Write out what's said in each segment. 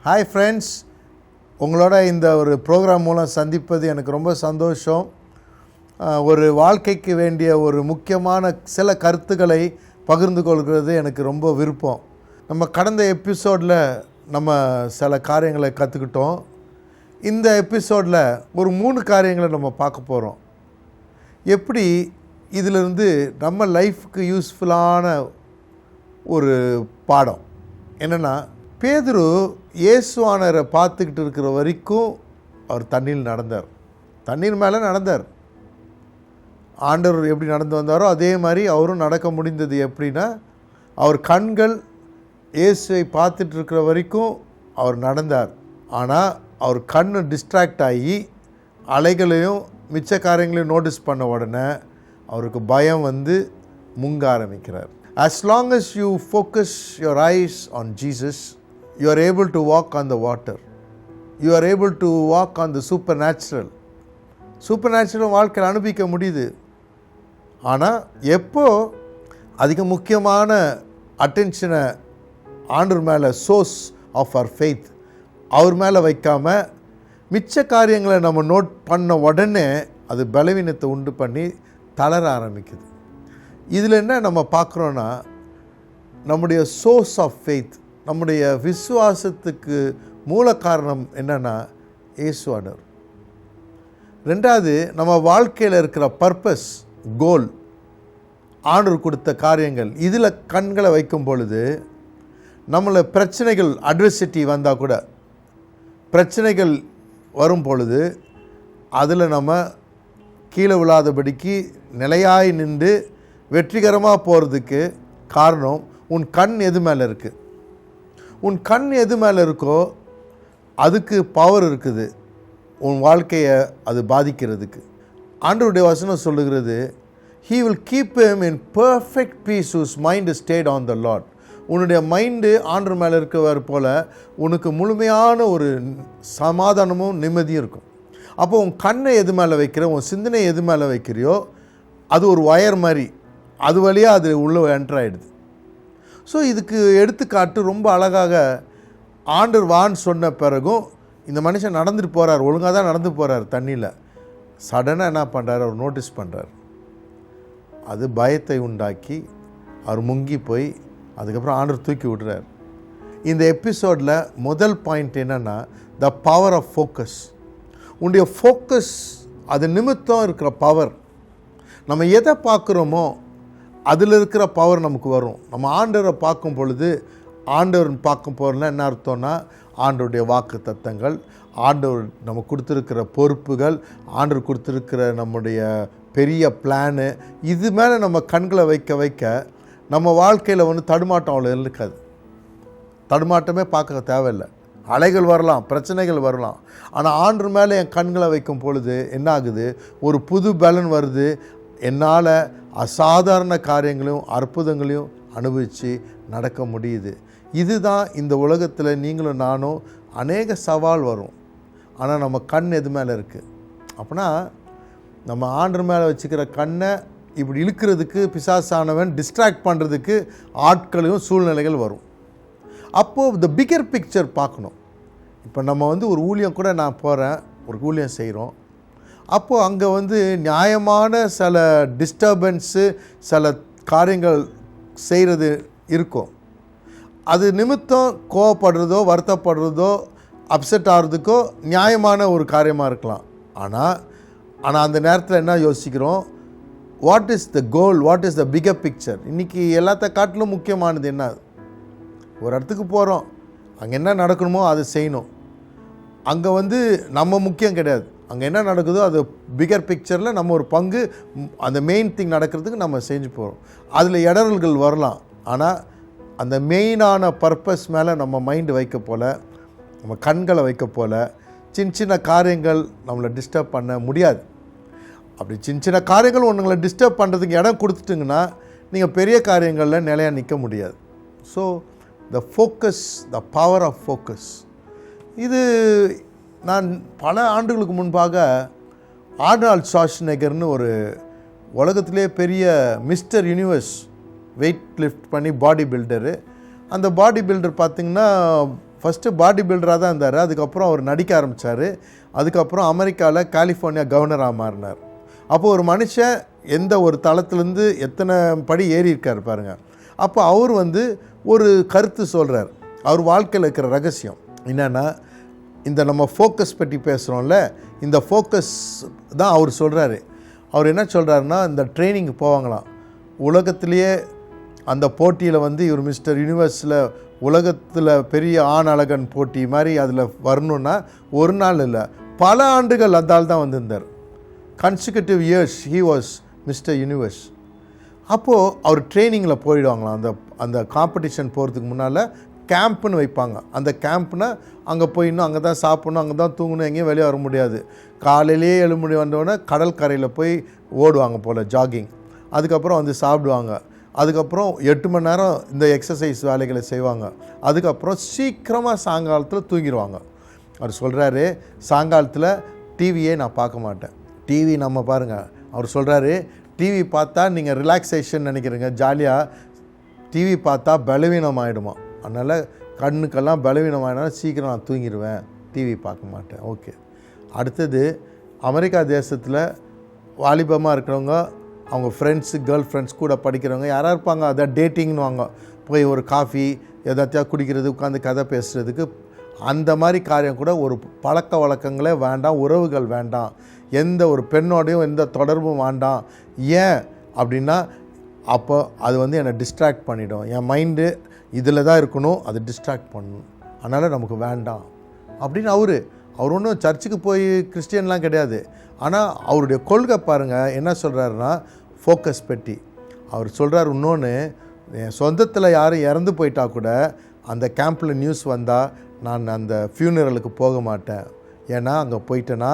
Hi friends, உங்களோட இந்த ஒரு ப்ரோக்ராம் மூலம் சந்திப்பது எனக்கு ரொம்ப சந்தோஷம். ஒரு வாழ்க்கைக்கு வேண்டிய ஒரு முக்கியமான சில கருத்துக்களை பகிர்ந்து கொள்கிறது எனக்கு ரொம்ப விருப்பம். நம்ம கடந்த எபிசோடில் நம்ம சில காரியங்களை கற்றுக்கிட்டோம். இந்த எபிசோடில் ஒரு 3 காரியங்களை நம்ம பார்க்க போகிறோம். எப்படி இதிலிருந்து நம்ம லைஃப்க்கு யூஸ்ஃபுல்லான ஒரு பாடம் என்னென்னா, பேதுரு இயேசுவானரை பார்த்துக்கிட்டு இருக்கிற வரைக்கும் அவர் தண்ணீர் மேலே நடந்தார். ஆண்டவர் எப்படி நடந்து வந்தாரோ அதே மாதிரி அவரும் நடக்க முடிந்தது. எப்படின்னா, அவர் கண்கள் இயேசுவை பார்த்துட்டு இருக்கிற வரைக்கும் அவர் நடந்தார். ஆனால் அவர் கண் டிஸ்ட்ராக்ட் ஆகி அலைகளையும் மிச்ச காரியங்களையும் நோட்டீஸ் பண்ண உடனே அவருக்கு பயம் வந்து முங்க ஆரம்பிக்கிறார். As long as you focus your eyes on Jesus, you are able to walk on the water. You are able to walk on the supernatural. சூப்பர்நேச்சுரல் வாழ்க்கையில் அனுபவிக்க முடியுது. ஆனால் எப்போ அதிக முக்கியமான அட்டென்ஷனை ஆண்டவர் மேலே, சோர்ஸ் ஆஃப் அவர் ஃபெய்த் அவர் மேலே வைக்காமல் மிச்ச காரியங்களை நம்ம நோட் பண்ண உடனே அது பலவீனத்தை உண்டு பண்ணி தளர ஆரம்பிக்குது. இதில் என்ன நம்ம பார்க்குறோன்னா, நம்முடைய சோர்ஸ் ஆஃப் ஃபெய்த், நம்முடைய விசுவாசத்துக்கு மூல காரணம் என்னென்னா இயேசுவானவர். ரெண்டாவது, நம்ம வாழ்க்கையில் இருக்கிற பர்பஸ், கோல், ஆண்டவர் கொடுத்த காரியங்கள், இதில் கண்களை வைக்கும் பொழுது நம்மளை பிரச்சனைகள், அட்வர்சிட்டி வந்தால் கூட, பிரச்சனைகள் வரும் பொழுது அதில் நம்ம கீழே விழாதபடிக்கு நிலையாய் நின்று வெற்றிகரமாக போகிறதுக்கு காரணம், உன் கண் எது மேலே இருக்குது. உன் கண் எது மேலே இருக்கோ அதுக்கு பவர் இருக்குது உன் வாழ்க்கையை அது பாதிக்கிறதுக்கு. ஆண்டவருடைய வசனம் சொல்லுகிறது, He will keep him in perfect peace whose mind is stayed on the Lord. உன்னுடைய மைண்டு ஆண்டவர் மேலே இருக்கிறவர் போல் உனக்கு முழுமையான ஒரு சமாதானமும் நிம்மதியும் இருக்கும். அப்போ உன் கண்ணை எது மேலே வைக்கிற, உன் சிந்தனை எது மேலே வைக்கிறியோ அது ஒரு ஒயர் மாதிரி, அது வழியாக அது உள்ளே என்டர் ஆகிடுது. ஸோ இதுக்கு எடுத்துக்காட்டு ரொம்ப அழகாக ஆண்டவர் வான்னு சொன்ன பிறகும் இந்த மனுஷன் நடந்துட்டு போகிறார், ஒழுங்காக தான் நடந்து போகிறார் தண்ணியில். சடனாக என்ன பண்ணுறாரு, அவர் நோட்டீஸ் பண்ணுறார். அது பயத்தை உண்டாக்கி அவர் முங்கி போய் அதுக்கப்புறம் ஆண்டவர் தூக்கி விடுறார். இந்த எபிசோடில் முதல் பாயிண்ட் என்னென்னா, த பவர் ஆஃப் ஃபோக்கஸ். உன்னுடைய ஃபோக்கஸ், அது நிமித்தம் இருக்கிற பவர். நம்ம எதை பார்க்குறோமோ அதில் இருக்கிற பவர் நமக்கு வரும். நம்ம ஆண்டவரை பார்க்கும் பொழுது, ஆண்டவர் பார்க்கும் போகிறதுனா என்ன அர்த்தம்னா, ஆண்டவருடைய வாக்கு தத்தங்கள், ஆண்டவர் நம்ம கொடுத்துருக்கிற பொறுப்புகள், ஆண்டவர் கொடுத்துருக்கிற நம்முடைய பெரிய பிளானு, இது மேலே நம்ம கண்களை வைக்க வைக்க நம்ம வாழ்க்கையில் தடுமாட்டம் அவ்வளோ இருக்காது. தடுமாட்டமே பார்க்க தேவையில்லை. அலைகள் வரலாம், பிரச்சனைகள் வரலாம். ஆனால் ஆண்டவர் மேலே என் கண்களை வைக்கும் பொழுது என்ன ஆகுது, ஒரு புது பலன் வருது. என்னால் அசாதாரண காரியங்களையும் அற்புதங்களையும் அனுபவித்து நடக்க முடியுது. இதுதான் இந்த உலகத்தில் நீங்களும் நானும் அநேக சவால் வரும். ஆனால் நம்ம கண் எது மேலே இருக்குது அப்படின்னா, நம்ம ஆண்டவர் மேலே வச்சுக்கிற கண்ணை இப்படி இழுக்கிறதுக்கு பிசாசானவன் டிஸ்ட்ராக்ட் பண்ணுறதுக்கு ஆட்களையும் சூழ்நிலைகள் வரும். அப்போது இந்த பிகர் பிக்சர் பார்க்கணும். இப்போ நம்ம ஒரு ஊழியம் கூட நான் போகிறேன், ஒரு ஊழியம் செய்கிறோம். அப்போது அங்கே நியாயமான சில டிஸ்டர்பன்ஸு, சில காரியங்கள் செய்கிறது இருக்கும். அது நிமித்தம் கோவப்படுறதோ, வருத்தப்படுறதோ, அப்செட் ஆகிறதுக்கோ நியாயமான ஒரு காரியமாக இருக்கலாம். ஆனால் அந்த நேரத்தில் என்ன யோசிக்கிறோம், what is the goal, what is the bigger picture. இன்றைக்கி எல்லாத்த காட்டிலும் முக்கியமானது என்ன, ஒரு இடத்துக்கு போகிறோம், அங்கே என்ன நடக்கணுமோ அதை செய்யணும். அங்கே நம்ம முக்கியம் கிடையாது, அங்கே என்ன நடக்குதோ அது பிகர் பிக்சரில் நம்ம ஒரு பங்கு, அந்த மெயின் திங் நடக்கிறதுக்கு நம்ம செஞ்சு போகிறோம். அதில் இடரல்கள் வரலாம். ஆனால் அந்த மெயினான பர்பஸ் மேலே நம்ம மைண்டு வைக்க போல், நம்ம கண்களை வைக்க போல் சின்ன சின்ன காரியங்கள் நம்மளை டிஸ்டர்ப் பண்ண முடியாது. அப்படி சின்ன சின்ன காரியங்கள் ஒன்றுங்களை டிஸ்டர்ப் பண்ணுறதுக்கு இடம் கொடுத்துட்டிங்கன்னா நீங்கள் பெரிய காரியங்களில் நிலையாக நிற்க முடியாது. So the focus, the power of focus. இது நான் பல ஆண்டுகளுக்கு முன்பாக ஆர்னால்ட் ஷ்வார்ஸ்நெகர்னு ஒரு உலகத்திலே பெரிய மிஸ்டர் யூனிவர்ஸ் வெயிட் லிஃப்ட் பண்ணி பாடி பில்டரு. அந்த பாடி பில்டர் பார்த்திங்கன்னா ஃபஸ்ட்டு பாடி பில்டராக தான் இருந்தார். அதுக்கப்புறம் அவர் நடிக்க ஆரம்பித்தார். அதுக்கப்புறம் அமெரிக்காவில் கலிஃபோர்னியா கவர்னராக மாறினார். அப்போது ஒரு மனுஷன் எந்த ஒரு தளத்துலேருந்து எத்தனை படி ஏறி இருக்கார் பாருங்கள். அப்போ அவர் ஒரு கருத்து சொல்கிறார். அவர் வாழ்க்கையில் இருக்கிற ரகசியம் என்னென்னா, இந்த நம்ம ஃபோக்கஸ் பற்றி பேசுகிறோம்ல, இந்த ஃபோக்கஸ் தான் அவர் சொல்கிறாரு. அவர் என்ன சொல்கிறாருன்னா, இந்த ட்ரைனிங்கு போவாங்களாம். உலகத்திலேயே அந்த போட்டியில் இவர் மிஸ்டர் யூனிவர்ஸில் உலகத்தில் பெரிய ஆண் அழகன் போட்டி மாதிரி அதில் வரணுன்னா ஒரு நாள் இல்லை, பல ஆண்டுகள் அதால் தான் வந்திருந்தார். Consecutive years he was mister universe. அப்போது அவர் ட்ரைனிங்கில் போயிடுவாங்களாம். அந்த காம்படிஷன் போகிறதுக்கு முன்னால் கேம்ப்புன்னு வைப்பாங்க. அந்த கேம்ப்னால் அங்கே போயிடணும், அங்கே தான் சாப்பிட்ணும், அங்கே தான் தூங்கணும், எங்கேயும் வெளியே வர முடியாது. காலையிலேயே எழும்பி வந்தோடனே கடல் கரையில் போய் ஓடுவாங்க போல் ஜாகிங். அதுக்கப்புறம் சாப்பிடுவாங்க. அதுக்கப்புறம் 8 மணி நேரம் இந்த எக்ஸசைஸ் வேலைகளை செய்வாங்க. அதுக்கப்புறம் சீக்கிரமாக சாயங்காலத்தில் தூங்கிடுவாங்க. அவர் சொல்கிறாரு, சாயங்காலத்தில் டிவியே நான் பார்க்க மாட்டேன். டிவி நம்ம பாருங்கள், அவர் சொல்கிறாரு, டிவி பார்த்தா நீங்கள் ரிலாக்ஸேஷன் நினைக்கிறீங்க, ஜாலியாக. டிவி பார்த்தா பலவீனம் ஆகிடுமா, அதனால் கண்ணுக்கெல்லாம் பலவீனம் ஆகிடும், சீக்கிரம் நான் தூங்கிடுவேன், டிவி பார்க்க மாட்டேன். ஓகே. அடுத்தது அமெரிக்கா தேசத்தில் வாலிபமாக இருக்கிறவங்க, அவங்க ஃப்ரெண்ட்ஸு, கேர்ள் ஃப்ரெண்ட்ஸ் கூட படிக்கிறவங்க யாராக இருப்பாங்க, அதை டேட்டிங்னு வாங்க, போய் ஒரு காஃபி எதாச்சும் குடிக்கிறது, உட்காந்து கதை பேசுகிறதுக்கு, அந்த மாதிரி காரியம் கூட ஒரு பழக்க வழக்கங்களே வேண்டாம், உறவுகள் வேண்டாம், எந்த ஒரு பெண்ணோடையும் எந்த தொடர்பும் வேண்டாம். ஏன் அப்படின்னா, அப்போ அது என்னை டிஸ்ட்ராக்ட் பண்ணிடும், என் மைண்டு இதில் தான் இருக்கணும், அது டிஸ்ட்ராக்ட் பண்ணணும், அதனால் நமக்கு வேண்டாம் அப்படின்னு அவர் ஒன்றும் சர்ச்சுக்கு போய் கிறிஸ்டியன்லாம் கிடையாது. ஆனால் அவருடைய கொள்கை பாருங்கள் என்ன சொல்கிறாருன்னா, ஃபோக்கஸ் பெட்டி. அவர் சொல்கிறார், இன்னொன்று, என் சொந்தத்தில் யாரும் இறந்து போயிட்டா கூட அந்த கேம்பில் நியூஸ் வந்தால் நான் அந்த ஃபியூனரலுக்கு போக மாட்டேன். ஏன்னா அங்கே போயிட்டேன்னா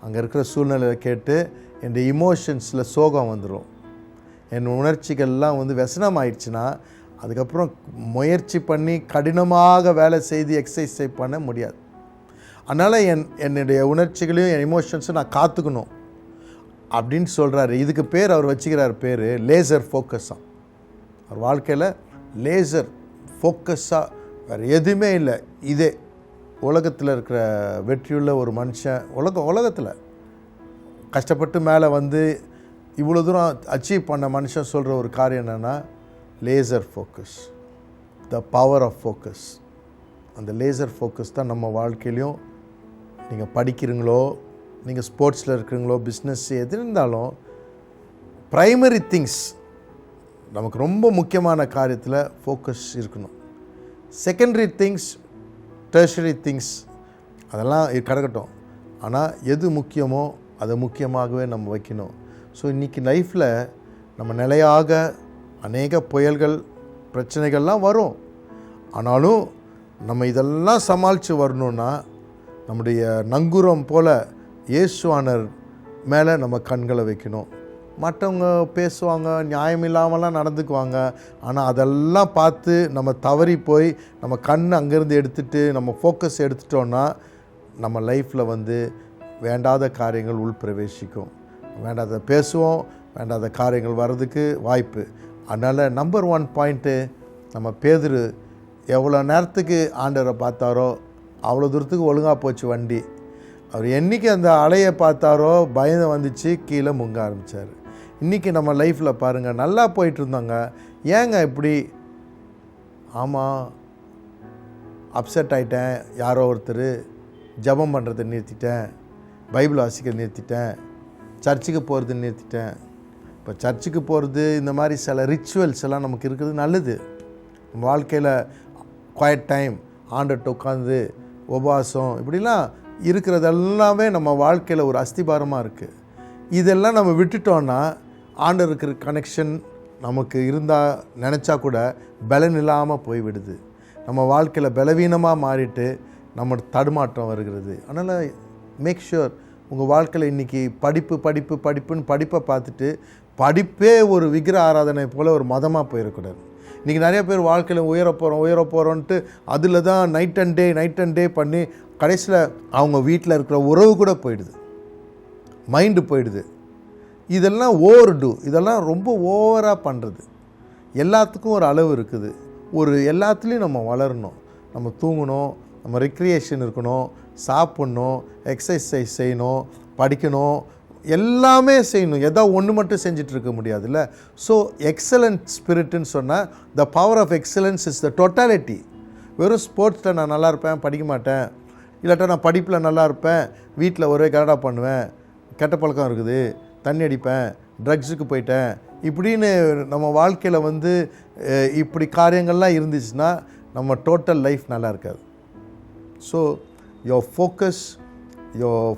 அங்கே இருக்கிற சூழ்நிலையை கேட்டு என்னுடைய இமோஷன்ஸில் சோகம் வந்துடும். என் உணர்ச்சிகள்லாம் व्यசனம் ஆயிடுச்சுன்னா அதுக்கப்புறம் முயற்சி பண்ணி கடினமாக வேலை செய்து எக்ஸசைஸ் பண்ண முடியாது. அதனால் என்னுடைய உணர்ச்சிகளையும் என் இமோஷன்ஸும் நான் காத்துக்கணும் அப்படின்னு சொல்கிறாரு. இதுக்கு பேர் அவர் வச்சுக்கிறார், பேர் லேசர் ஃபோக்கஸாக. அவர் வாழ்க்கையில் லேசர் ஃபோக்கஸாக, வேறு எதுவுமே இல்லை. இதே உலகத்தில் இருக்கிற வெற்றியுள்ள ஒரு மனுஷன், உலகத்தில் கஷ்டப்பட்டு மேலே இவ்வளோ தூரம் அச்சீவ் பண்ண மனுஷன் சொல்கிற ஒரு காரியம் என்னென்னா, laser focus, the power of focus. அந்த லேசர் ஃபோக்கஸ் தான் நம்ம வாழ்க்கையிலையும், நீங்கள் படிக்கிறீங்களோ, நீங்கள் ஸ்போர்ட்ஸில் இருக்கிறீங்களோ, பிஸ்னஸ் எது இருந்தாலும், ப்ரைமரி திங்ஸ் நமக்கு ரொம்ப முக்கியமான காரியத்தில் ஃபோக்கஸ் இருக்கணும். செகண்டரி திங்ஸ், டெர்ஷரி திங்ஸ் அதெல்லாம் கிடக்கட்டும். ஆனால் எது முக்கியமோ அதை முக்கியமாகவே நம்ம வைக்கணும். ஸோ இன்றைக்கி லைஃப்பில் நம்ம நிலையாக அநேக புயல்கள், பிரச்சனைகள்லாம் வரும். ஆனாலும் நம்ம இதெல்லாம் சமாளித்து வரணுன்னா, நம்முடைய நங்கூரம் போல் இயேசுவானர் மேலே நம்ம கண்களை வைக்கணும். மற்றவங்க பேசுவாங்க, நியாயம் இல்லாமலாம் நடந்துக்குவாங்க. ஆனால் அதெல்லாம் பார்த்து நம்ம தவறி போய் நம்ம கண் அங்கேருந்து எடுத்துகிட்டு நம்ம ஃபோக்கஸ் எடுத்துட்டோன்னா, நம்ம லைஃப்பில் வேண்டாத காரியங்கள் உள்பிரவேசிக்கும். வேண்டாத பேசுவோம், வேண்டாத காரியங்கள் வர்றதுக்கு வாய்ப்பு. அதனால் நம்பர் 1 பாயிண்ட்டு, நம்ம பேதுரு எவ்வளோ நேரத்துக்கு ஆண்டவரை பார்த்தாரோ அவ்வளோ தூரத்துக்கு ஒழுங்காக போச்சு வண்டி. அவர் என்றைக்கு அந்த அலையை பார்த்தாரோ பயந்து வந்துச்சு, கீழே முங்க ஆரம்பித்தார். இன்றைக்கி நம்ம லைஃப்பில் பாருங்கள், நல்லா போயிட்டுருந்தாங்க, ஏங்க இப்படி? ஆமாம், அப்செட் ஆகிட்டேன், யாரோ ஒருத்தர் ஜெபம் பண்ணுறதை நிறுத்திட்டேன், பைபிள் வாசிக்க நிறுத்திட்டேன், சர்ச்சுக்கு போகிறது நிறுத்திட்டேன். இப்போ சர்ச்சுக்கு போகிறது, இந்த மாதிரி சில ரிச்சுவல்ஸ் எல்லாம் நமக்கு இருக்கிறது நல்லது. நம்ம வாழ்க்கையில் குவைட் டைம், ஆண்டர்கிட்ட உட்காந்து உபவாசம், இப்படிலாம் இருக்கிறதெல்லாமே நம்ம வாழ்க்கையில் ஒரு அஸ்திபாரமாக இருக்குது. இதெல்லாம் நம்ம விட்டுட்டோன்னா ஆண்டவர் இருக்கிற கனெக்ஷன் நமக்கு இருந்தால் நினச்சா கூட பலன் இல்லாமல் போய்விடுது. நம்ம வாழ்க்கையில் பலவீனமாக மாறிட்டு நம்ம தடுமாற்றம் வருகிறது. அதனால் மேக் ஷுர் உங்கள் வாழ்க்கையில் இன்றைக்கி படிப்புன்னு படிப்பை பார்த்துட்டு படிப்பே ஒரு விக்கிர ஆராதனை போல் ஒரு மதமாக போயிடக்கூடாது. இன்றைக்கி நிறைய பேர் வாழ்க்கையில் உயர போகிறோன்ட்டு அதில் தான் நைட் அண்ட் டே பண்ணி கடைசியில் அவங்க வீட்டில் இருக்கிற உறவு கூட போயிடுது, மைண்டு போயிடுது. இதெல்லாம் இதெல்லாம் ரொம்ப ஓவராக பண்ணுறது. எல்லாத்துக்கும் ஒரு அளவு இருக்குது. எல்லாத்துலேயும் நம்ம வளரணும். நம்ம தூங்கணும், நம்ம ரெக்ரியேஷன் இருக்கணும், சாப்பிட்ணும், எக்ஸசைஸ் செய்யணும், படிக்கணும், எல்லாமே செய்யணும். ஏதோ ஒன்று மட்டும் செஞ்சுட்டு இருக்க முடியாதுல்ல. ஸோ எக்ஸலன்ட் ஸ்பிரிட்டுன்னு சொன்னால் the power of excellence is the totality. வெறும் ஸ்போர்ட்ஸில் நான் நல்லா இருப்பேன், படிக்க மாட்டேன், இல்லாட்டா நான் படிப்பில் நல்லா இருப்பேன், வீட்டில் ஒரே கரடா பண்ணுவேன், கெட்ட பழக்கம் இருக்குது, தண்ணி அடிப்பேன், ட்ரக்ஸுக்கு போயிட்டேன், இப்படின்னு நம்ம வாழ்க்கையில் இப்படி காரியங்கள்லாம் இருந்துச்சுன்னா நம்ம டோட்டல் லைஃப் நல்லா இருக்காது. So your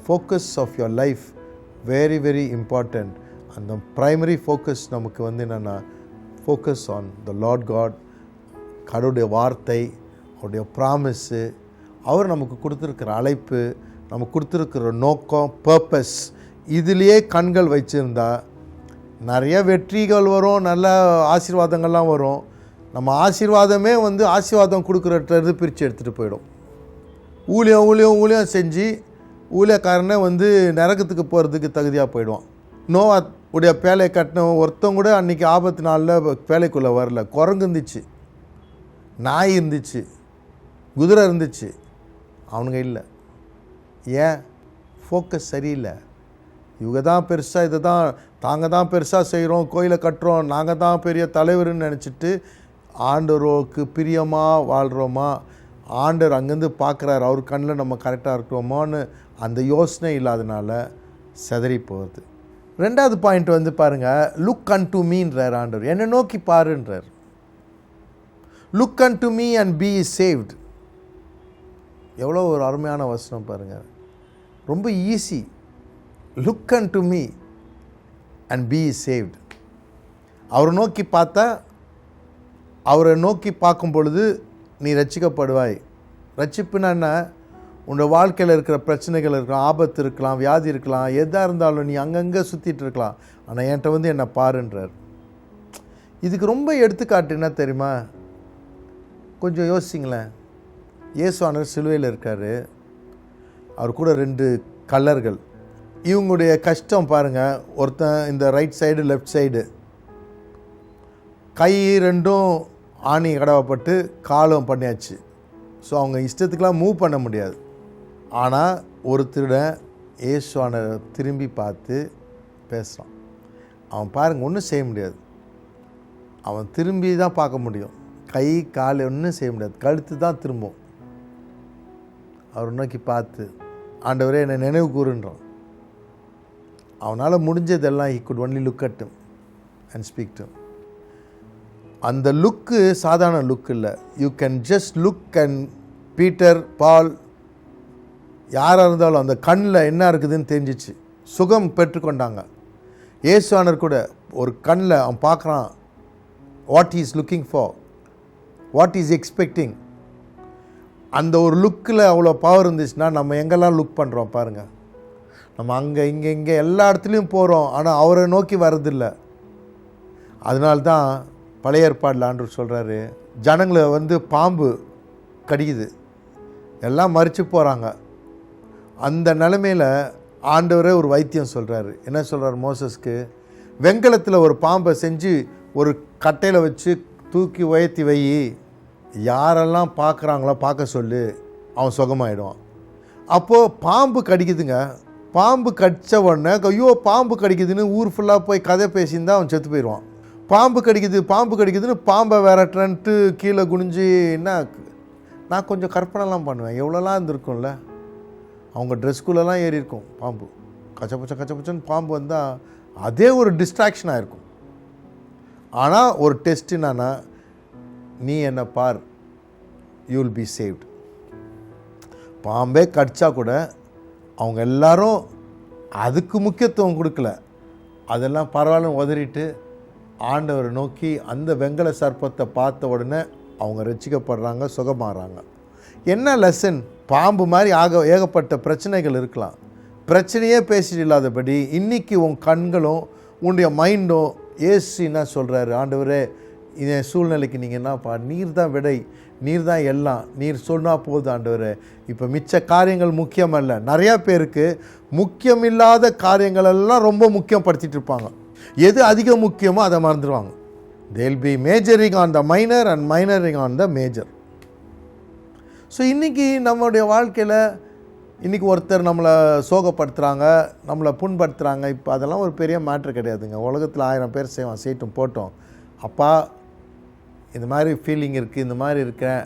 focus of your life very very important. அந்த ப்ரைமரி ஃபோக்கஸ் நமக்கு என்னென்னா focus on the Lord God. கடவுளுடைய வார்த்தை, அவருடைய ப்ராமிஸு, அவர் நமக்கு கொடுத்துருக்கிற அழைப்பு, நமக்கு கொடுத்துருக்கிற நோக்கம், பர்பஸ், இதிலேயே கண்கள் வச்சுருந்தா நிறைய வெற்றிகள் வரும், நல்ல ஆசீர்வாதங்கள்லாம் வரும். நம்ம ஆசீர்வாதமே ஆசீர்வாதம் கொடுக்குறது பிரித்து எடுத்துகிட்டு போயிடும். ஊழியம் செஞ்சு ஊழியக்காரனே நரகத்துக்கு போகிறதுக்கு தகுதியாக போயிடுவான். நோவா உடைய பேலை கட்டின ஒருத்தவங்க கூட அன்றைக்கி ஆபத்து நாளில் பேலைக்குள்ளே வரல. குரங்கு இருந்துச்சு, நாய் இருந்துச்சு, குதிரை இருந்துச்சு, அவனுங்க இல்லை. ஏன்? ஃபோக்கஸ் சரியில்லை. இவங்க தான் பெருசாக, இதை தான் தாங்க தான் பெருசாக செய்கிறோம், கோயிலை கட்டுறோம், நாங்கள் தான் பெரிய தலைவர்னு நினச்சிட்டு ஆண்டவருக்கு பிரியமாக வாழ்கிறோமா, ஆண்டவர் அங்கேருந்து பார்க்குறாரு, அவர் கண்ணில் நம்ம கரெக்டாக இருக்கிறோமான்னு அந்த யோசனை இல்லாதனால செதறி போகுது. ரெண்டாவது பாயிண்ட் பாருங்கள், லுக் அன்டு மீன்றார் ஆண்டவர், என்னை நோக்கி பாருன்றார். Look unto me and be saved. எவ்வளோ ஒரு அருமையான வசனம் பாருங்கள். ரொம்ப easy. Look unto me and be saved. அவரை நோக்கி பார்த்தா, அவரை நோக்கி பார்க்கும் பொழுது நீ ரட்சிக்கப்படுவாய். ரட்சிப்புனா என்ன? உன்னோட வாழ்க்கையில் இருக்கிற பிரச்சனைகள் இருக்கலாம், ஆபத்து இருக்கலாம், வியாதி இருக்கலாம், எதாக இருந்தாலும் நீ அங்கங்கே சுற்றிட்டு இருக்கலாம், ஆனால் என்கிட்ட என்னை பாருன்றார். இதுக்கு ரொம்ப எடுத்துக்காட்டு என்ன தெரியுமா? கொஞ்சம் யோசிங்களேன். இயேசுவானவர் சிலுவையில் இருக்கார், அவர் கூட 2 கல்லர்கள். இவங்களுடைய கஷ்டம் பாருங்கள். ஒருத்தன் இந்த ரைட் சைடு, லெஃப்ட் சைடு, கை 2ம் ஆணி கடவப்பட்டு காலம் பண்ணியாச்சு. ஸோ அவங்க இஷ்டத்துக்கெலாம் மூவ் பண்ண முடியாது. ஆனால் ஒருத்தருடன் இயேசுவானவரை திரும்பி பார்த்து பேசுகிறான். அவன் பாருங்கள், ஒன்றும் செய்ய முடியாது. அவன் திரும்பி தான் பார்க்க முடியும், கை கால் ஒன்றும் செய்ய முடியாது, கழுத்து தான் திரும்பும். அவர் நோக்கி பார்த்து, ஆண்டவரே என்னை நினைவு கூறுன்றான். அவனால் முடிஞ்சதெல்லாம் he could only look at him and speak to him. அந்த லுக்கு சாதாரண லுக் இல்லை. You can just look and Peter, Paul, யாராக இருந்தாலும் அந்த கண்ணில் என்ன இருக்குதுன்னு தெரிஞ்சிச்சு. சுகம் பெற்றுக்கொண்டாங்க. இயேசுவானவர் கூட ஒரு கண்ணில் அவன் பார்க்குறான், what is looking for, what is expecting. அந்த ஒரு லுக்கில் அவ்வளோ பவர் இருந்துச்சுன்னா நம்ம எங்கெல்லாம் லுக் பண்ணுறோம் பாருங்கள். நம்ம அங்கே இங்கே எல்லா இடத்துலையும் போகிறோம், ஆனால் அவரை நோக்கி வர்றதில்லை. அதனால்தான் பழைய ஏற்பாடில் ஆண்டவர் சொல்கிறாரு, ஜனங்களை பாம்பு கடிக்குது, எல்லாம் மறித்து போகிறாங்க. அந்த நிலைமையில் ஆண்டவரே ஒரு வைத்தியம் சொல்கிறாரு. என்ன சொல்கிறார் மோசஸ்க்கு? வெங்கலத்தில் ஒரு பாம்பை செஞ்சு ஒரு கட்டையில் வச்சு தூக்கி உயர்த்தி வை, யாரெல்லாம் பார்க்குறாங்களோ பார்க்க சொல்லு, அவன் சுகமாயிடுவான். அப்போது பாம்பு கடிக்குதுங்க. பாம்பு கடித்த உடனே ஐயோ பாம்பு கடிக்குதுன்னு ஊர் ஃபுல்லாக போய் கதை பேசியிருந்தால் அவன் செத்து போயிடுவான். பாம்பு கடிக்குதுன்னு பாம்பை விரட்டுறன்ட்டு கீழே குனிஞ்சு என்ன, நான் கொஞ்சம் கற்பனைலாம் பண்ணுவேன், எவ்வளோலாம் இருந்திருக்கும்ல. அவங்க ட்ரெஸ்குள்ளெல்லாம் ஏறி இருக்கும் பாம்பு, கச்சப்பச்சன்னு பாம்பு வந்தால் அதே ஒரு டிஸ்ட்ராக்ஷனாக இருக்கும். ஆனால் ஒரு டெஸ்ட் என்னன்னா, நீ என்ன பார், யூ வில் பி சேவ்டு. பாம்பே கடிச்சா கூட அவங்க எல்லாரும் அதுக்கு முக்கியத்துவம் கொடுக்கல, அதெல்லாம் பரவாயில்ல உதறிட்டு ஆண்டவரை நோக்கி அந்த வெங்கல சர்ப்பத்தை பார்த்த உடனே அவங்க ரட்சிக்கப்படுறாங்க, சுகமாகறாங்க. என்ன லெசன்? பாம்பு மாதிரி ஏகப்பட்ட பிரச்சனைகள் இருக்கலாம். பிரச்சனையே பேசிட்டு இல்லாதபடி இன்றைக்கி உன் கண்களும் உன்னுடைய மைண்டும் ஏசு என்ன சொல்கிறாரு, ஆண்டவரே இதன் சூழ்நிலைக்கு நீங்கள் என்னப்பா, நீர் தான் விடை, நீர் தான் எல்லாம், நீர் சொன்னால் போதும் ஆண்டவரே. இப்போ மிச்ச காரியங்கள் முக்கியமல்ல. நிறையா பேருக்கு முக்கியமில்லாத காரியங்கள் எல்லாம் ரொம்ப முக்கியப்படுத்திட்டு இருப்பாங்க. எது அதிக முக்கியமோ அதை மறந்துடுவாங்க. they'll be majoring on the minor and minoring on the major. So இன்றைக்கி நம்மளுடைய வாழ்க்கையில் இன்றைக்கி ஒருத்தர் நம்மளை சோகப்படுத்துகிறாங்க, நம்மளை புண்படுத்துகிறாங்க. இப்போ அதெல்லாம் ஒரு பெரிய மேட்ரு கிடையாதுங்க. உலகத்தில் 1000 பேர் செய்யட்டும் போட்டோம். அப்பா இந்த மாதிரி ஃபீலிங் இருக்குது, இந்த மாதிரி இருக்கேன்,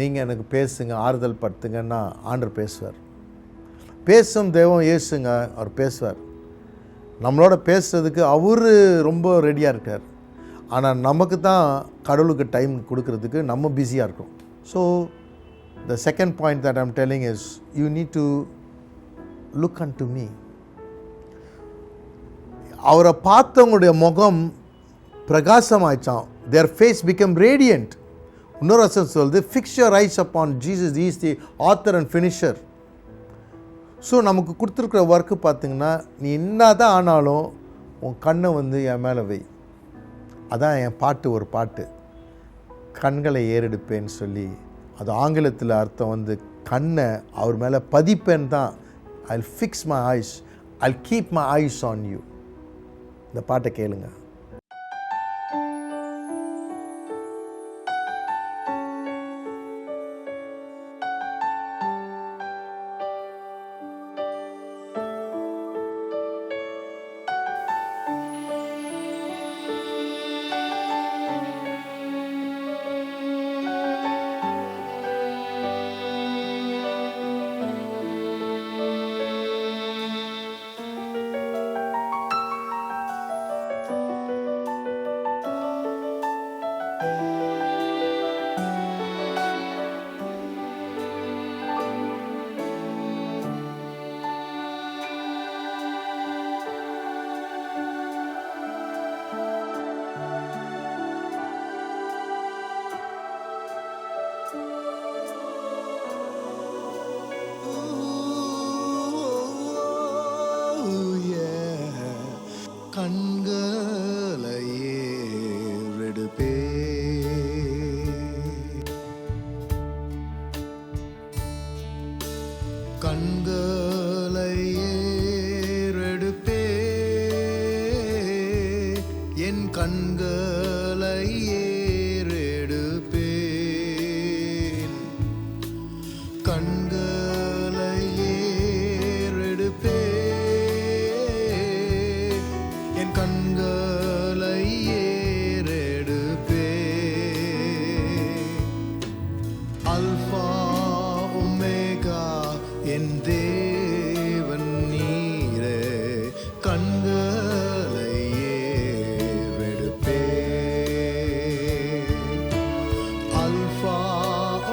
நீங்கள் எனக்கு பேசுங்க, ஆறுதல் படுத்துங்கன்னா ஆண்டவர் பேசுவார். பேசும் தெய்வம் இயேசுங்க, அவர் பேசுவார். நம்மளோட பேசுகிறதுக்கு அவர் ரொம்ப ரெடியாக இருக்கார். ஆனால் நமக்கு தான் கடவுளுக்கு டைம் கொடுக்கறதுக்கு நம்ம பிஸியாக இருக்கோம். So the second point that I'm telling is you need to look unto me. அவரை பார்த்தவங்களுடைய முகம் பிரகாசமாயிச்சான். their face became radiant. இன்னொரு வசனம் சொல்லுது, fix your eyes upon Jesus, he is the author and finisher. So நமக்கு கொடுத்துருக்குற ஒர்க்கு பார்த்திங்கன்னா, நீ என்ன தான் ஆனாலும் உன் கண்ணை என் மேலே வை. அதான் என் பாட்டு, ஒரு பாட்டு, கண்களை ஏறெடுப்பேன்னு சொல்லி. அது ஆங்கிலத்தில் அர்த்தம் கண்ணை அவர் மேலே பதிப்பேன் தான். I'll fix my eyes, I'll keep my eyes on you. இந்த பாட்டை கேளுங்க. கண்களை ஏறெடுப்பே, கண்களை ஏறெடுப்பே, என் கண்களை ஏறெடுப்பேன், கண்களை ஏறெடுப்பே, கண்களை ஏறெடுப்பே. அல்பா ஒமேகா என் தேவன் நீரே, கண்களை ஏறெடுப்பே. அல்பா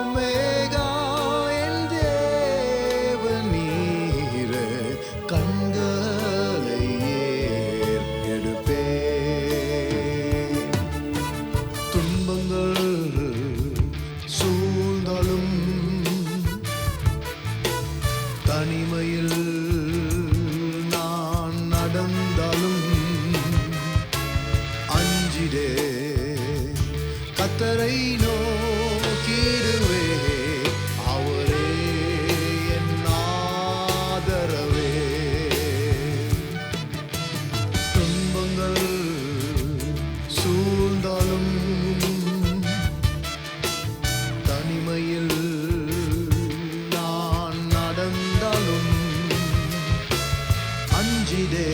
ஒமேகா என் தேவன் நீரே, கண்களை துன்பங்கள் சூழ்ந்தாலும், தனிமையில் நான் நடந்தாலும், அஞ்சிடே கர்த்தரை நோக்கிடுவே, அவரே என் ஆதரவே. துன்பங்கள் சூழ்ந்தாலும், தனிமையில் நான் நடந்தாலும், அஞ்சிடே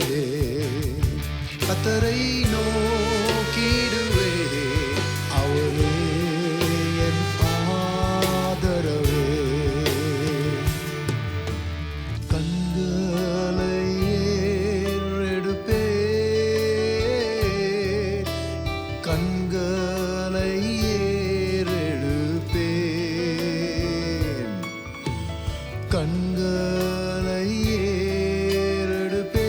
கர்த்தரை நோக்கிடுவே, அவரே என் ஆதரவே. கண்களை ஏறெடுப்பே, கண்களை ஏறெடுப்பேன், கண்களை ஏறெடுப்பேன்,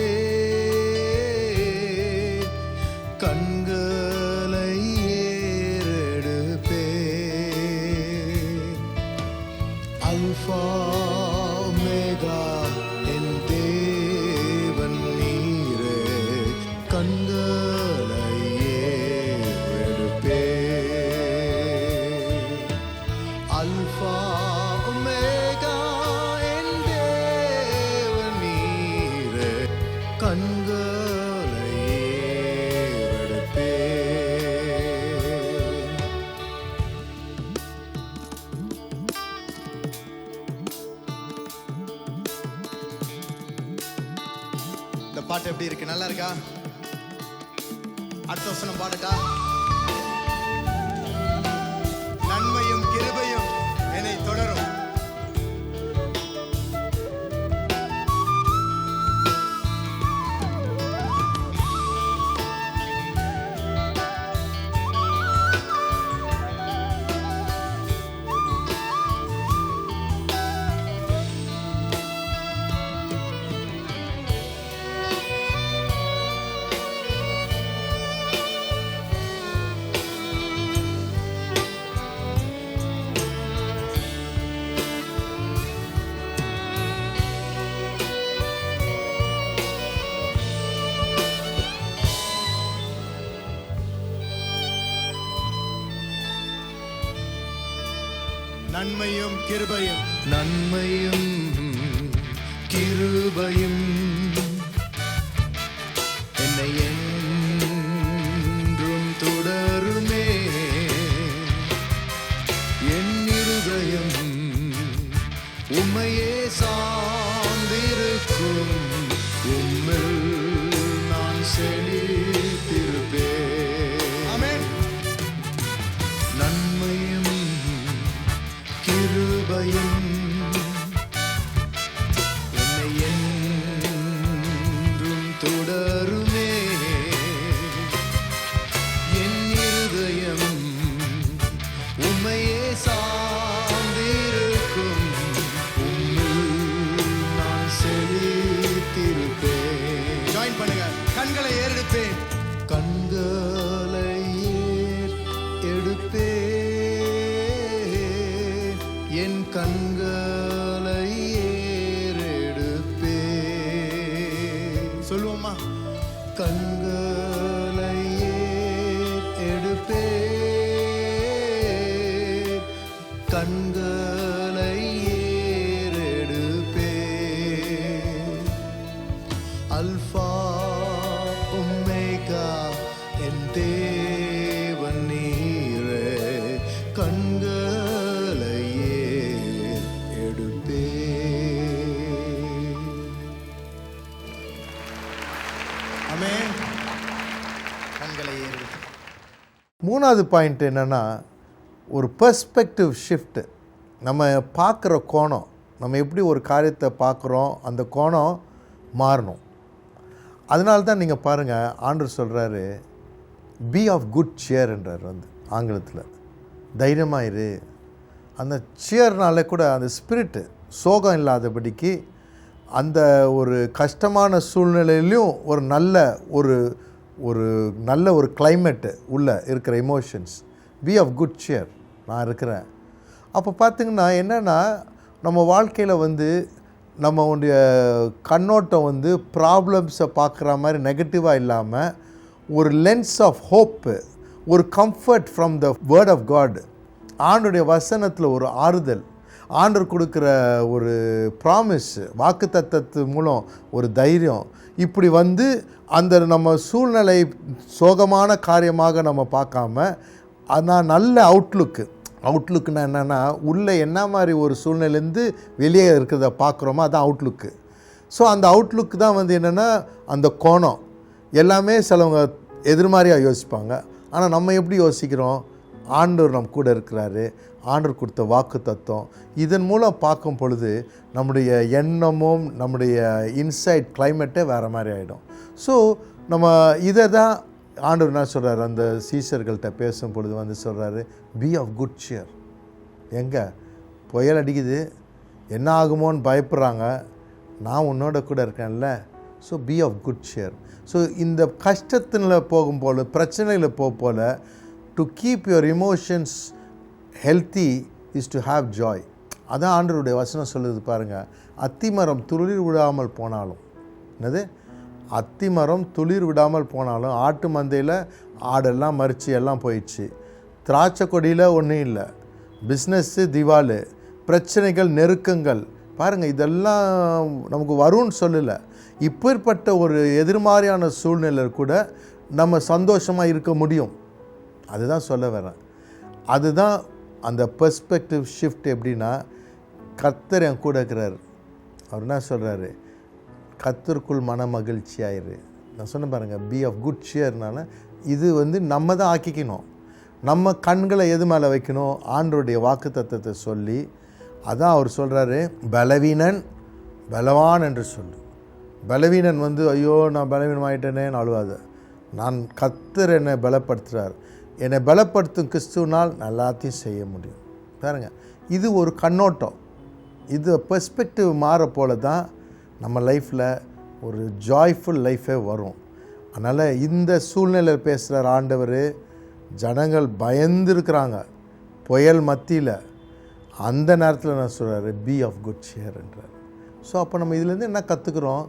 பாட்டு எப்படி இருக்கு? நல்லா இருக்கா? அடுத்த வசனம் பாடட்டா? நன்மையும் கிருபையும் என்னை தொடரும். நன்மையும் கிருபையும், நன்மையும் கிருபையும் என்னை என்றும் தொடருமே. என் இருதயம் உம்மையே சார்ந்திருக்கும். உம்மில் நான் செழித்திருப்பேன். ஆமென். நன்மையும் கிருபையும் என்னை என்றும் தொடருமே. என் இருதயம் உம்மையே சார்ந்திருக்கும். உம்மில் நான் செழித்திருப்பேன். ஜாயின் பண்ணுங்க. கண்களை ஏறெடுப்பேன். கண்களை எடுப்பேன். என் கண்களை ஏறெடுப்பேன். சொல்லுவோமா? கண்களை எடுப்பேன். கண்களை ஏறெடுப்பேன். அல்பா ஒமேகா என் தேவன் நீரே. கண்களை எடுப்பேன். ஆமென். கண்களை ஏறெடுப்பேன். மூணாவது பாயிண்ட் என்னென்னா, ஒரு பெர்ஸ்பெக்டிவ் ஷிஃப்ட். நம்ம பார்க்குற கோணம், நம்ம எப்படி ஒரு காரியத்தை பார்க்குறோம், அந்த கோணம் மாறணும். அதனால தான் நீங்கள் பாருங்கள், ஆண்டவர் சொல்கிறாரு பி ஆஃப் குட் சியர்ன்றார் ஆங்கிலத்தில். தைரியமாக இரு. அந்த சியர்னாலே கூட அந்த ஸ்பிரிட்டு சோகம் இல்லாதபடிக்கு அந்த ஒரு கஷ்டமான சூழ்நிலையிலையும் ஒரு நல்ல ஒரு கிளைமேட்டு உள்ளே இருக்கிற emotions. Be of good cheer, நான் இருக்கிறேன். அப்போ பார்த்திங்கன்னா என்னென்னா, நம்ம வாழ்க்கையில் நம்மளுடைய கண்ணோட்டம் ப்ராப்ளம்ஸை பார்க்குற மாதிரி நெகட்டிவாக இல்லாமல் ஒரு லென்ஸ் ஆஃப் ஹோப்பு, ஒரு comfort from the word of God. ஆண்டுடைய வசனத்தில் ஒரு ஆறுதல், ஆண்டவர் கொடுக்குற ஒரு ப்ராமிஸ், வாக்குத்தத்தத்து மூலம் ஒரு தைரியம். இப்படி அந்த நம்ம சூழ்நிலை சோகமான காரியமாக நம்ம பார்க்காம, ஆனால் நல்ல அவுட்லுக்குன்னா என்னென்னா, உள்ளே என்ன மாதிரி ஒரு சூழ்நிலேருந்து வெளியே இருக்கிறத பார்க்குறோமோ அதுதான் அவுட்லுக்கு. ஸோ அந்த அவுட்லுக்கு தான் என்னென்னா அந்த கோணம். எல்லாமே சிலவங்க எதிர்மாரியாக யோசிப்பாங்க. ஆனால் நம்ம எப்படி யோசிக்கிறோம்? ஆண்டவர் நம்ம கூட இருக்கிறாரு, ஆண்டவர் கொடுத்த வாக்கு தத்துவம், இதன் மூலம் பார்க்கும் பொழுது நம்முடைய எண்ணமும் நம்முடைய இன்சைட் கிளைமேட்டே வேறு மாதிரி ஆகிடும். ஸோ நம்ம இதை தான் ஆண்டவர் என்ன சொல்கிறார், அந்த சீஷர்கள்ட்ட பேசும் பொழுது சொல்கிறாரு பி ஆஃப் குட் சியர். எங்கே புயல் அடிக்குது, என்ன ஆகுமோன்னு பயப்படுறாங்க, நான் உன்னோட கூட இருக்கேன்ல. So be of good cheer. So இந்த கஷ்டத்தில் போகும் போல், பிரச்சனையில் போல், to keep your emotions healthy is to have joy. அதான் ஆண்டவருடைய வசனம் சொல்லுது பாருங்கள். அத்திமரம் துளிர் விடாமல் போனாலும், என்னது அத்திமரம் துளிர் விடாமல் போனாலும், ஆட்டு மந்தையில் ஆடெல்லாம் மறித்து எல்லாம் போயிடுச்சு, திராட்சை கொடியில் ஒன்றும் இல்லை, பிஸ்னஸ்ஸு திவாலு, பிரச்சனைகள் நெருக்கங்கள் பாருங்கள், இதெல்லாம் நமக்கு வரும்னு சொல்லலை. இப்பேற்பட்ட ஒரு எதிர்மாறியான சூழ்நிலையில் கூட நம்ம சந்தோஷமாக இருக்க முடியும். அதுதான் சொல்ல வரேன். அதுதான் அந்த பெர்ஸ்பெக்டிவ் ஷிஃப்ட். எப்படின்னா, கர்த்தர் என் கூட இருக்கிறார். அவர் என்ன சொல்கிறாரு, கர்த்தருக்குள் மன மகிழ்ச்சியாயிரு. நான் சொன்ன பாருங்கள், பி ஆஃப் குட் ஷியர்னால இது வந்து நம்ம தான் ஆக்கிக்கணும். நம்ம கண்களை எது மேலே வைக்கணும்? ஆண்டவருடைய வாக்குத்தத்தத்தை சொல்லி, அதான் அவர் சொல்கிறாரு, பலவீனன் பலவான் என்று சொல்லு. பலவீனன் வந்து ஐயோ நான் பலவீனமாயிட்டேனேன்னு அழுவாத. நான் கர்த்தர் என்னை பலப்படுத்துகிறார், என்னை பலப்படுத்தும் கிறிஸ்துவனால் எல்லாத்தையும் செய்ய முடியும். பாருங்கள், இது ஒரு கண்ணோட்டம். இது பெர்ஸ்பெக்டிவ் மாற போல தான் நம்ம லைஃப்பில் ஒரு ஜாய்ஃபுல் லைஃபே வரும். அதனால் இந்த சூழ்நிலையில் பேசுகிறார் ஆண்டவர். ஜனங்கள் பயந்துருக்கிறாங்க புயல் மத்தியில். அந்த நேரத்தில் நான் சொல்கிறாரு, பி ஆஃப் குட் ஷியர்ன்றார். ஸோ அப்போ நம்ம இதுலேருந்து என்ன கற்றுக்குறோம்?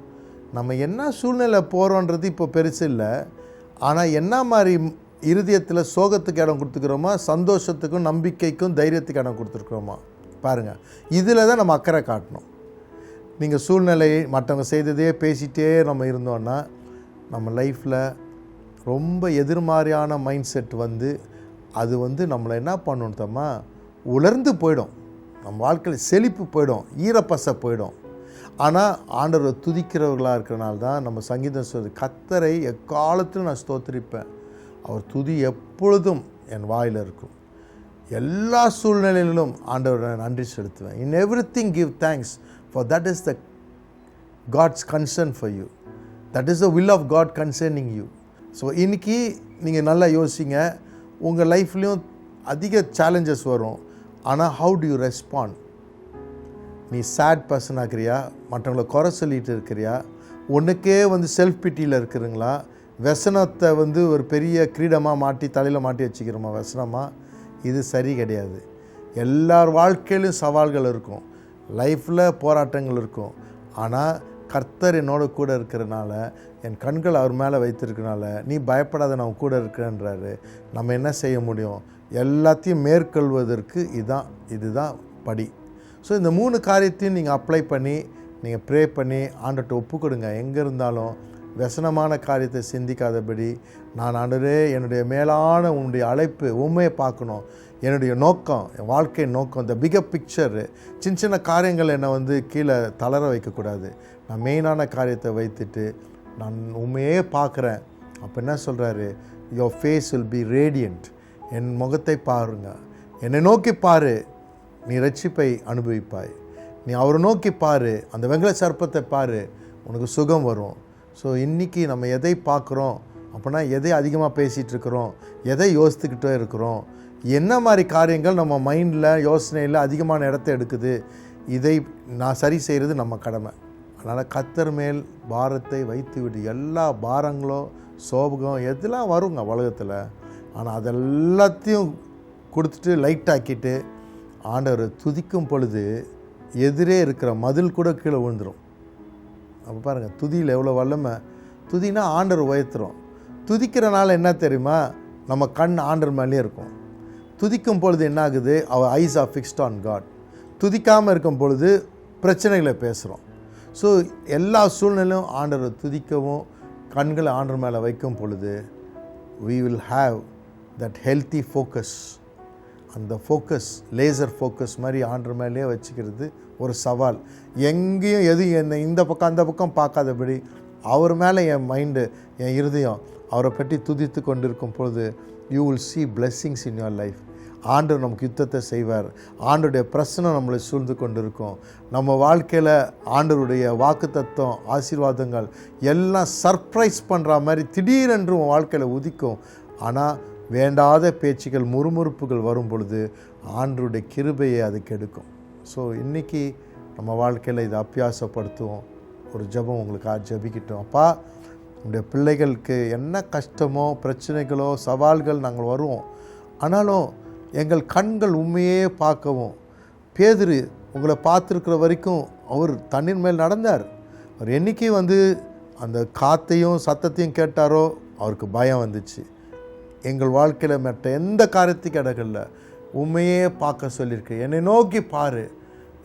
நம்ம என்ன சூழ்நிலை போகிறோன்றது இப்போ பெருசு இல்லை. ஆனால் என்ன மாதிரி இருதயத்தில் சோகத்துக்கு இடம் கொடுத்துக்கிறோமா, சந்தோஷத்துக்கும் நம்பிக்கைக்கும் தைரியத்துக்கு இடம் கொடுத்துருக்குறோமா? பாருங்கள், இதில் தான் நம்ம அக்கறை காட்டணும். நீங்கள் சூழ்நிலை மற்றவங்க செய்ததே பேசிகிட்டே நம்ம இருந்தோன்னா நம்ம லைஃப்பில் ரொம்ப எதிர்மாறியான மைண்ட் செட் வந்து அது வந்து நம்மளை என்ன பண்ணணும்மா, உலர்ந்து போயிடும். நம்ம வாழ்க்கையில் செழிப்பு போயிடும், ஈரப்பசை போயிடும். ஆனால் ஆண்டவரை துதிக்கிறவர்களாக இருக்கிறனால தான் நம்ம சங்கீதம் சொல்வது, கர்த்தரை எக்காலத்திலும் நான் ஸ்தோத்திரிப்பேன், அவர் துதி எப்பொழுதும் என் வாயில் இருக்கும். எல்லா சூழ்நிலையிலும் ஆண்டவரை நான் நன்றி செலுத்துவேன். In everything give thanks, for that is the God's concern for you, that is the will of God concerning you. So இன்றைக்கி நீங்கள் நல்லா யோசிங்க. உங்கள் லைஃப்லேயும் அதிக சேலஞ்சஸ் வரும். ஆனால் ஹவு டு யூ ரெஸ்பாண்ட்? நீ சேட் பர்சன் ஆகிறியா, மற்றவங்களை குறை சொல்லிகிட்டு இருக்கிறியா, உனக்கே வந்து செல்ஃப் பிட்டியில் இருக்கிறீங்களா, व्यसனத்தை வந்து ஒரு பெரிய கிரீடமாக மாட்டி தலையில் மாட்டி வச்சுக்கிறோமா व्यसனமாக? இது சரி கிடையாது. எல்லார் வாழ்க்கையிலும் சவால்கள் இருக்கும், லைஃப்பில் போராட்டங்கள் இருக்கும். ஆனால் கர்த்தர் என்னோட கூட இருக்கிறனால, என் கண்கள் அவர் மேலே வைத்திருக்கனால, நீ பயப்படாத, நான் கூட இருக்கிறேன்றாரு. நம்ம என்ன செய்ய முடியும்? எல்லாத்தையும் மேற்கொள்வதற்கு இதுதான் படி. ஸோ இந்த 3 காரியத்தையும் நீங்கள் அப்ளை பண்ணி நீங்கள் ப்ரே பண்ணி ஆண்டவர்கிட்ட ஒப்பு கொடுங்க. எங்கே இருந்தாலும் व्यसனமான காரியத்தை சிந்திக்காதபடி, நான் ஆண்டவரே என்னுடைய மேலான உன்னுடைய அழைப்பு உண்மையை பார்க்கணும், என்னுடைய நோக்கம், என் வாழ்க்கை நோக்கம், இந்த பிகர் பிக்சரு, சின்ன சின்ன காரியங்கள் என்னை வந்து கீழே தளர வைக்கக்கூடாது. நான் மெயினான காரியத்தை வைத்துட்டு நான் உண்மையே பார்க்குறேன். அப்போ என்ன சொல்கிறாரு? Your face will be radiant. என் முகத்தை பாருங்க, என்னை நோக்கி பாரு, நீ ரட்சிப்பை அனுபவிப்பாய். நீ அவரை நோக்கி பாரு, அந்த வெங்கல சர்ப்பத்தை பாரு, உனக்கு சுகம் வரும். ஸோ இன்றைக்கி நம்ம எதை பார்க்குறோம் அப்படின்னா, எதை அதிகமாக பேசிகிட்டு இருக்கிறோம், எதை யோசித்துக்கிட்டே இருக்கிறோம், என்ன மாதிரி காரியங்கள் நம்ம மைண்டில் யோசனையில் அதிகமான இடத்த எடுக்குது, இதை நான் சரி செய்கிறது நம்ம கடமை. அதனால் கர்த்தர் மேல் பாரத்தை வைத்து விடு. எல்லா பாரங்களோ சோபகம் எதெல்லாம் வருங்க உலகத்தில், ஆனால் அதெல்லாத்தையும் கொடுத்துட்டு லைட்டாக்கிட்டு ஆண்டவரை துதிக்கும் பொழுது எதிரே இருக்கிற மதில் கூட கீழே விழுந்துடும். அப்போ பாருங்கள், துதியில் எவ்வளோ வல்லமை. துதினா ஆண்டவர் உயர்த்துறோம். துதிக்கிறனால என்ன தெரியுமா? நம்ம கண் ஆண்டவர் மேலேயே இருக்கும். துதிக்கும் பொழுது என்ன ஆகுது? அவர் eyes are fixed on God. துதிக்காமல் இருக்கும் பொழுது பிரச்சனைகளை பேசுகிறோம். ஸோ எல்லா சூழ்நிலையும் ஆண்டவரை துதிக்கவும் கண்களை ஆண்டவர் மேலே வைக்கும் பொழுது we will have that healthy focus. அந்த ஃபோக்கஸ், லேசர் ஃபோக்கஸ் மாதிரி ஆண்டவர் மேலேயே வச்சுக்கிறது ஒரு சவால். எங்கேயும் எதுவும் என்னை இந்த பக்கம் அந்த பக்கம் பார்க்காதபடி அவர் மேலே என் மைண்டு, என் இருதயம் அவரை பற்றி துதித்து கொண்டிருக்கும் பொழுது you will see blessings in your life. ஆண்டவர் நமக்கு யுத்தத்தை செய்வார். ஆண்டவருடைய பிரசனம் நம்மளை சூழ்ந்து கொண்டிருக்கும். நம்ம வாழ்க்கையில் ஆண்டவருடைய வாக்குத்தத்தம், ஆசீர்வாதங்கள் எல்லாம் சர்ப்ரைஸ் பண்ணுற மாதிரி திடீரென்று உன் வாழ்க்கையில் உதிக்கும். ஆனால் வேண்டாத பேச்சுகள், முறுமுறுப்புகள் வரும் பொழுது ஆண்டவருடைய கிருபையை அது கெடுக்கும். ஸோ இன்றைக்கி நம்ம வாழ்க்கையில் இதை அபியாசப்படுத்துவோம். ஒரு ஜெபம் உங்களுக்காக ஜெபிக்கிட்டோம். அப்பா, உங்களுடைய பிள்ளைகளுக்கு என்ன கஷ்டமோ பிரச்சனைகளோ சவால்கள் நாங்கள் வருவோம், ஆனாலும் எங்கள் கண்கள் உண்மையே பார்க்கவும். பேதுரு உங்களை பார்த்துருக்கிற வரைக்கும் அவர் தண்ணீர் மேல் நடந்தார். அவர் என்றைக்கு வந்து அந்த காற்றையும் சத்தத்தையும் கேட்டாரோ அவருக்கு பயம் வந்துச்சு. எங்கள் வாழ்க்கையில் மற்ற எந்த காரியத்துக்கு இடங்கள்ல உண்மையே பார்க்க சொல்லியிருக்கு. என்னை நோக்கி பாரு,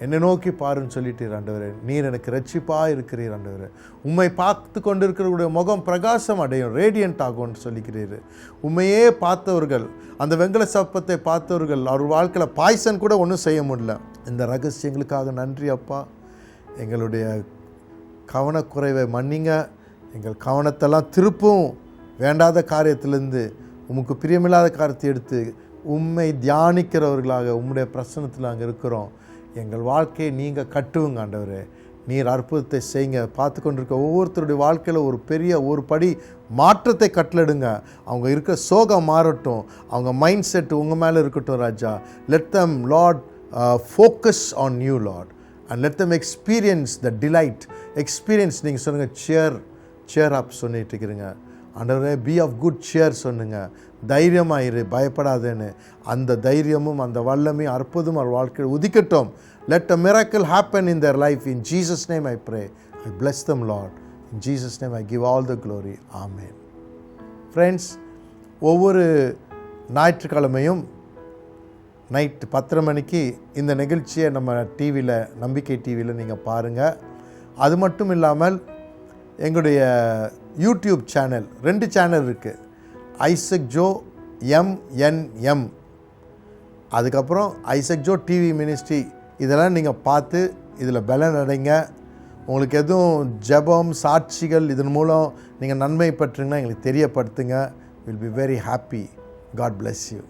என்னை நோக்கி பாருன்னு சொல்லிட்டு ஆண்டவரே, நீர் எனக்கு ரட்சிப்பாக இருக்கிறீர் ஆண்டவரே. உண்மை பார்த்து கொண்டு இருக்கிறவருடைய முகம் பிரகாசம் அடையும், ரேடியன்ட் ஆகும்னு சொல்லிக்கிறீர். உண்மையே பார்த்தவர்கள், அந்த வெங்கல சப்பத்தை பார்த்தவர்கள், அவர் வாழ்க்கையில் பாய்சன் கூட ஒன்றும் செய்ய முடியல. இந்த ரகசியங்களுக்காக நன்றி அப்பா. எங்களுடைய கவனக்குறைவை மன்னிங்க. எங்கள் கவனத்தெல்லாம் திருப்பும் வேண்டாத காரியத்திலேருந்து உமக்கு பிரியமில்லாத காரியத்தை எடுத்து உம்மை தியானிக்கிறவர்களாக உம்முடைய பிரசன்னத்தில் நாங்கள் இருக்கிறோம். எங்கள் வாழ்க்கையை நீங்கள் கட்டுவுங்க ஆண்டவரே. நீர் அற்புதத்தை செய்யுங்க. பார்த்து கொண்டிருக்க ஒவ்வொருத்தருடைய வாழ்க்கையில் ஒரு பெரிய ஒரு படி மாற்றத்தை கட்டளிடுங்க. அவங்க இருக்கிற சோகம் மாறட்டும். அவங்க மைண்ட் செட் உங்கள் மேலே இருக்கட்டும் ராஜா. Let them lord focus on you lord and let them experience the delight. Experience நீங்கள் சொல்லுங்கள் சேர் அப் சொல்லிட்டு இருக்கிறீங்க ஆண்டவரே. பி ஆஃப் குட் சேர் சொன்னுங்க. தைரியமாயிரு, பயப்படாதேன்னு. அந்த தைரியமும் அந்த வல்லமையும் அற்புதமும் அவர் வாழ்க்கையில் உதிக்கட்டும். Let a miracle happen in their life. In Jesus' name I pray. I bless them, Lord. In Jesus' name I give all the glory. Amen. Friends, ஒவ்வொரு ஞாயிற்றுக்கிழமையும் நைட்டு 10:30 மணிக்கு இந்த நிகழ்ச்சியை நம்ம டிவியில், நம்பிக்கை டிவியில் நீங்கள் பாருங்கள். அது மட்டும் இல்லாமல் எங்களுடைய யூடியூப் சேனல் 2 சேனல் இருக்குது. ஐசக் ஜோ MNM, அதுக்கப்புறம் ஐசக் ஜோ டிவி மினிஸ்ட்ரி. இதெல்லாம் நீங்கள் பார்த்து இதில் பலன் அடைங்க. உங்களுக்கு எதுவும் ஜெபம், சாட்சிகள் இதன் மூலம் நீங்கள் நன்மை பெற்றீங்கன்னா எங்களுக்கு தெரியப்படுத்துங்க. Will be very happy. God bless you.